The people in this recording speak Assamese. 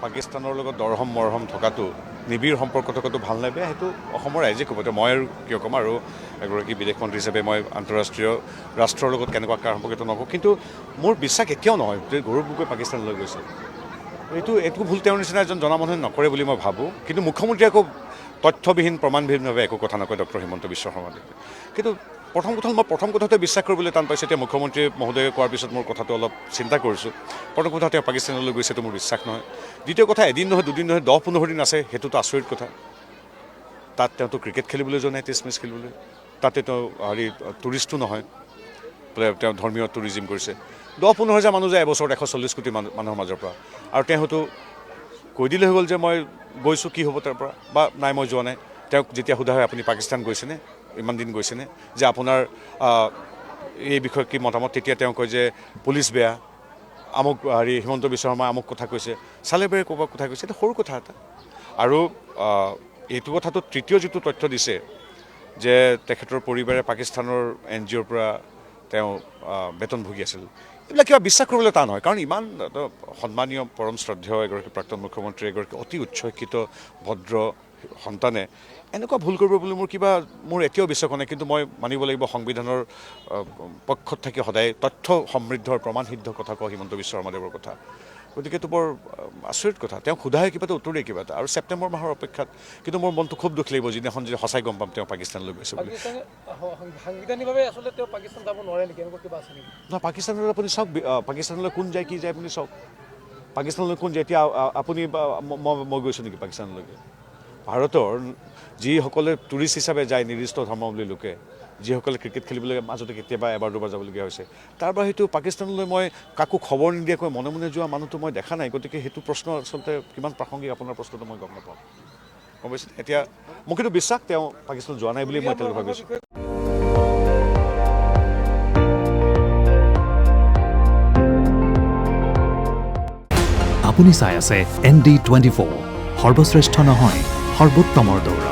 পাকিস্তানৰ লগত দৰহম মৰহম থকাটো নিবিড় সম্পৰ্ক থকাটো ভাল নে বেয়া সেইটো অসমৰ ৰাইজে ক'ব। মই আৰু কিয় ক'ম, আৰু এগৰাকী বিদেশ মন্ত্ৰী হিচাপে মই আন্তঃৰাষ্ট্ৰীয় ৰাষ্ট্ৰৰ লগত কেনেকুৱা কাৰ সম্পৰ্কিত নকওঁ, কিন্তু মোৰ বিশ্বাস এতিয়াও নহয় যে গৌৰৱ গগৈ পাকিস্তানলৈ গৈছে। এইটো ভুল তেওঁৰ নিচিনা এজন জনা মানুহে নকৰে বুলি মই ভাবোঁ। কিন্তু মুখ্যমন্ত্ৰীয়ে আকৌ তথ্যবিহীন প্ৰমাণবিহীনভাৱে একো কথা নকয় ডক্টৰ হিমন্ত বিশ্ব শৰ্মাদেৱে। কিন্তু প্ৰথম কথাতে বিশ্বাস কৰিবলৈ টান পাইছোঁ। এতিয়া মুখ্যমন্ত্ৰী মহোদয়ে কোৱাৰ পিছত মোৰ কথাটো অলপ চিন্তা কৰিছোঁ। প্ৰথম কথা তেওঁ পাকিস্তানলৈ গৈছেতো মোৰ বিশ্বাস নহয়। দ্বিতীয় কথা, এদিন নহয় দুদিন নহয় 10-15 দিন আছে, সেইটোতো আচৰিত কথা। তাত তেওঁতো ক্ৰিকেট খেলিবলৈ যোৱা নাই, টেষ্ট মেচ খেলিবলৈ। তাতে তেওঁ টুৰিষ্টো নহয়, তেওঁ ধৰ্মীয় টুৰিজিম কৰিছে। 10-15 হাজাৰ মানুহ যায় এবছৰত 140 কোটি মানুহৰ মাজৰ পৰা, আৰু তেওঁ হয়তো কৈ দিলে হৈ গ'ল যে মই গৈছোঁ, কি হ'ব তাৰ পৰা, বা নাই মই যোৱা নাই। তেওঁক যেতিয়া সোধা হয় আপুনি পাকিস্তান গৈছেনে, ইমান দিন গৈছেনে, যে আপোনাৰ এই বিষয়ে কি মতামত, তেতিয়া তেওঁ কয় যে পুলিচ বেয়া, আমুক হিমন্ত বিশ্ব শৰ্মাই আমুক কথা কৈছে, চালেবেৰে ক'ৰবাত কথা কৈছে। এইটো সৰু কথা এটা। আৰু এইটো কথাটো তৃতীয় যিটো তথ্য দিছে যে তেখেতৰ পৰিবাৰে পাকিস্তানৰ NGOৰ পৰা তেওঁ বেতন ভুগি আছিল, এইবিলাক কিবা বিশ্বাস কৰিবলৈ টান হয়। কাৰণ ইমান সন্মানীয় পৰম শ্ৰদ্ধেয় এগৰাকী প্ৰাক্তন মুখ্যমন্ত্ৰী, এগৰাকী অতি উচ্চ শিক্ষিত ভদ্ৰ সন্তানে এনেকুৱা ভুল কৰিব বুলি মোৰ এতিয়াও বিশ্বাস নাই। কিন্তু মই মানিব লাগিব সংবিধানৰ পক্ষত থাকি সদায় তথ্য সমৃদ্ধৰ প্ৰমাণসিদ্ধ কথা কোৱা হিমন্ত বিশ্ব শৰ্মাদেৱৰ কথা। গতিকে এইটো বৰ আচৰিত কথা। তেওঁক সোধাই কিবা এটা উত্তৰেই কিবা এটা, আৰু ছেপ্টেম্বৰ মাহৰ অপেক্ষাত। কিন্তু মোৰ মনটো খুব দুখ লাগিব যিদিনাখন যদি সঁচাই গম পাম তেওঁ পাকিস্তানলৈ গৈছে বুলি। সাংবিধানিকভাৱে আচলতে তেওঁ পাকিস্তান যাব নোৱাৰে নেকি, এনেকুৱা কিবা আছে নেকি? নহয়, পাকিস্তানলৈ আপুনি চাওক, পাকিস্তানলৈ কোন যায় কি যায় আপুনি চাওক। পাকিস্তানলৈ কোন যায়, এতিয়া আপুনি মই গৈছোঁ নেকি পাকিস্তানলৈকে? ভাৰতৰ যিসকলে টুৰিষ্ট হিচাপে যায়, নিৰ্দিষ্ট ধৰ্মাৱলম্বী লোকে, যিসকলে ক্ৰিকেট খেলিবলৈ মাজতে কেতিয়াবা এবাৰ দুবাৰ যাবলগীয়া হৈছে, তাৰ বাহিৰেতো পাকিস্তানলৈ মই কাকো খবৰ নিদিয়াকৈ মনে মনে যোৱা মানুহটো মই দেখা নাই। গতিকে সেইটো প্ৰশ্ন আচলতে কিমান প্ৰাসংগিক আপোনাৰ প্ৰশ্নটো মই গম নাপাওঁ, গম পাইছে? এতিয়া মোক কিন্তু বিশ্বাস তেওঁ পাকিস্তান যোৱা নাই বুলি মই এতিয়ালৈকে ভাবিছোঁ। আপুনি চাই আছে ND24, সৰ্বশ্ৰেষ্ঠ নহয় সৰ্বোত্তমৰ দৌৰ।